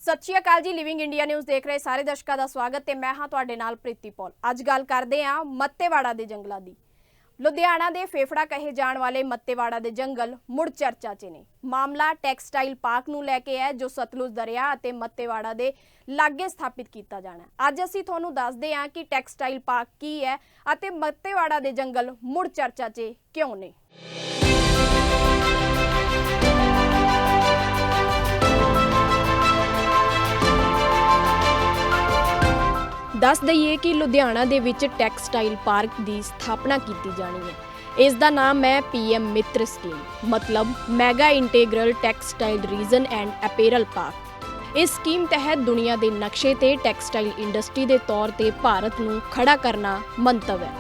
सत श्री अकाल जी। Living India news देख रहे सारे दर्शकों का स्वागत है। मैं हाँ तुहाडे नाल प्रीति पॉल। अज गल करते हैं मत्तेवाड़ा के जंगलों की। लुधियाना के फेफड़ा कहे जाने वाले मत्तेवाड़ा के जंगल मुड़ चर्चा च ने। मामला टैक्सटाइल पार्क नूं लैके है जो सतलुज दरिया अते मत्तेवाड़ा के लागे स्थापित किया जाना। अज असीं तुहानूं दसदे हां कि टैक्सटाइल पार्क की है अते मत्तेवाड़ा के जंगल मुड़ चर्चा च क्यों ने। दस दईए कि लुधियाना दे विच टैक्सटाइल पार्क की स्थापना की जानी है। इसका नाम है PM मित्र स्कीम, मतलब mega integral textile region and apparel park. इस स्कीम तहत दुनिया के नक्शे ते टैक्सटाइल इंडस्ट्री के तौर पर भारत नूं खड़ा करना मंतव है।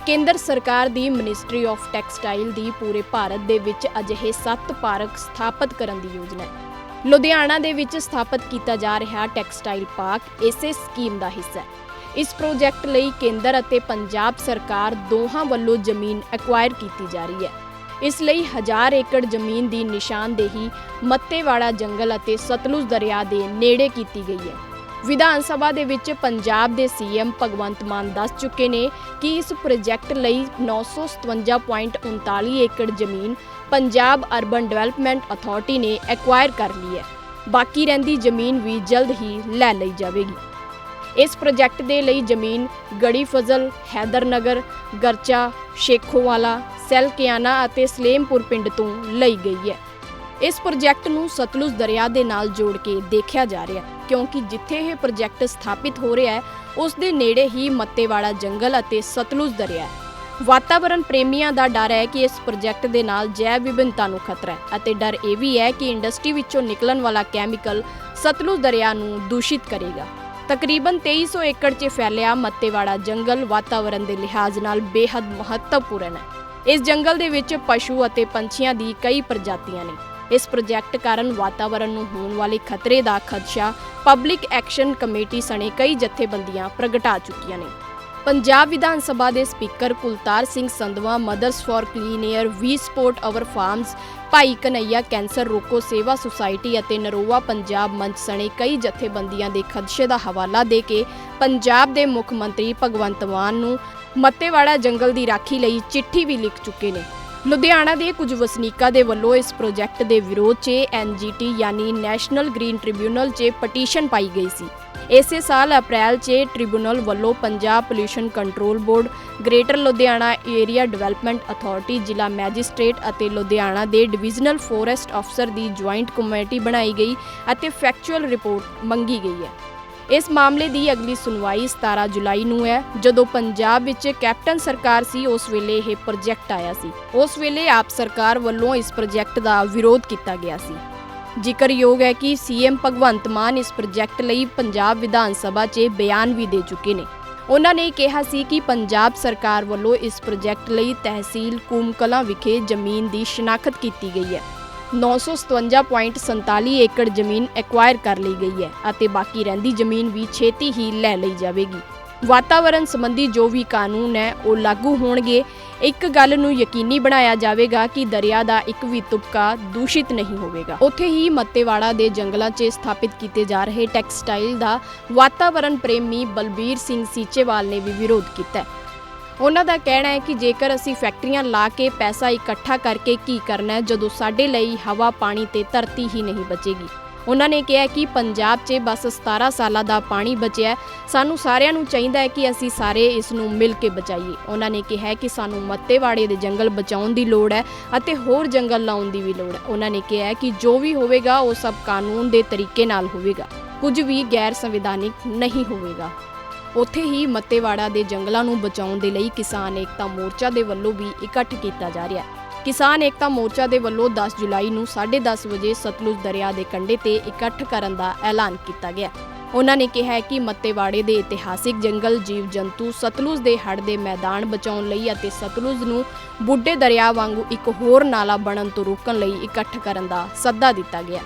केंद्र सरकार की मिनिस्ट्री ऑफ टैक्सटाइल की पूरे भारत दे विच अजिहे 7 पार्क स्थापित करने की योजना है। लुधियाना दे विच स्थापित किया जा रहा टैक्सटाइल पार्क इसे स्कीम का हिस्सा है। इस प्रोजैक्ट लई केंद्र अते पंजाब सरकार दोहां वल्लों जमीन एक्वायर की जा रही है। इस लई 1000 एकड़ जमीन की निशानदेही मत्तेवाड़ा जंगल अते सतलुज दरिया के नेड़े की गई है। विधान सभा दे विच पंजाब दे CM भगवंत मान दस चुके ने कि इस प्रोजैक्ट लई 957.39 एकड़ जमीन पंजाब अर्बन डेवलपमेंट अथॉरिटी ने एक्वायर कर ली है। बाकी रहिंदी जमीन भी जल्द ही लै लई जावेगी। इस प्रोजैक्ट के लिए जमीन गड़ी फजल, हैदरनगर, गरचा, शेखोवाला, सैलकियाना और सलेमपुर पिंड तो लई गई है। इस प्रोजैक्ट नूं सतलुज दरिया के नाल जोड़ के देखा जा रहा है क्योंकि जिथे यह प्रोजैक्ट स्थापित हो रहा है उस दे नेड़े ही मत्तेवाड़ा जंगल और सतलुज दरिया है। वातावरण प्रेमियों का डर है कि इस प्रोजैक्ट के नाल जैव विभिन्नता नूं खतरा है और डर यह भी है कि इंडस्ट्री विचों निकलन वाला कैमिकल सतलुज दरिया नूं दूषित करेगा। तकरीबन 2300 एकड़ च फैलिया मत्तेवाड़ा जंगल वातावरण के लिहाज नाल बेहद महत्वपूर्ण है। इस जंगल दे विच पशु और पंछियों की कई प्रजातियां ने। इस प्रोजैक्ट कारण वातावरण नूं होण वाले खतरे का खदशा पब्लिक एक्शन कमेटी सने कई जथेबंदियां प्रगटा चुकियां ने। पंजाब विधान सभा के speaker Kultar Singh Sandhwan, mothers for clean air, we support our farms, Bhai Kanhaiya cancer रोको सेवा सुसाइटी और नरोवा पंजाब मंच सने कई जथेबंदियां के खदशे का हवाला दे के पंजाब के मुख मंत्री भगवंत मान नूं मत्तेवाड़ा जंगल की राखी लई चिट्ठी भी लिख चुके हैं। लुधियाना के कुछ वसनीकों के वलों इस प्रोजैक्ट के विरोध च NGT यानी नैशनल ग्रीन ट्रिब्यूनल च पटीशन पाई गई सी। इसे साल अप्रैल च ट्रिब्यूनल वलों Punjab pollution control board, greater Ludhiana area development authority, जिला मैजिस्ट्रेट और लुधियाना के डिविजनल फॉरेस्ट अफसर की ज्वाइंट कमेटी बनाई गई और फैक्चुअल रिपोर्ट मंगी गई है। इस मामले की अगली सुनवाई 17 जुलाई नूं है। जदों पंजाब विच कैप्टन सरकार सी उस वेले यह प्रोजैक्ट आया सी। उस वेले आप सरकार वलों इस प्रोजैक्ट का विरोध किया गया सी। जिक्रयोग है कि CM भगवंत मान इस प्रोजैक्ट लई पंजाब विधान सभा च बयान भी दे चुके हैं। उन्होंने कहा सी कि पंजाब सरकार वलों इस प्रोजैक्ट लई तहसील कूमकलां विखे जमीन की शनाख्त की गई है। 957.47 एकड़ जमीन एक्वायर कर ली गई है और बाकी रहिंदी जमीन भी छेती ही लै लई जाएगी। वातावरण संबंधी जो भी कानून है वो लागू होणगे। एक गल नूं यकीनी बनाया जाएगा कि दरिया का एक भी तुपका दूषित नहीं होगा। उत्थे ही मत्तेवाड़ा के जंगलों च स्थापित किए जा रहे टैक्सटाइल का वातावरण प्रेमी बलबीर सिंह सीचेवाल ने भी विरोध किया। उन्हां दा कहना है कि जेकर असी फैक्ट्रियां ला के पैसा इकट्ठा करके की करना है जदों साडे लई हवा पानी ते धरती ही नहीं बचेगी। उन्होंने कहा कि पंजाब च बस 17 साल का पानी बचिया, सानू सारिਆਂ ਨੂੰ ਚਾਹੀਦਾ है कि असी सारे इस नूं मिल के बचाईए। उन्होंने कहा कि सानू मत्तेवाड़े के जंगल बचाउण दी लोड़ है और होर जंगल लाउण दी भी लोड़ है। उन्होंने कहा कि जो भी होवेगा वो सब कानून के तरीके नाल होवेगा, कुछ भी गैर संविधानिक नहीं होवेगा। उत्थे ही मत्तेवाड़ा के जंगलों नूं बचाउण दे लई किसान एकता मोर्चा के वल्लों भी इकट्ठ किया जा रहा है। किसान एकता मोर्चा के वल्लों 10 जुलाई नूं 10:30 बजे सतलुज दरिया के कंढे ते इकट्ठ करन दा ऐलान किया गया। उन्होंने कहा है कि मत्तेवाड़े के इतिहासिक जंगल, जीव जंतु, सतलुज के हड़ के मैदान बचाउण लई अते सतलुज नूं बुढ़े दरिया वांगू एक होर नाला बनन तो रोकण लई इकट्ठ करन दा सद्दा दिता गया।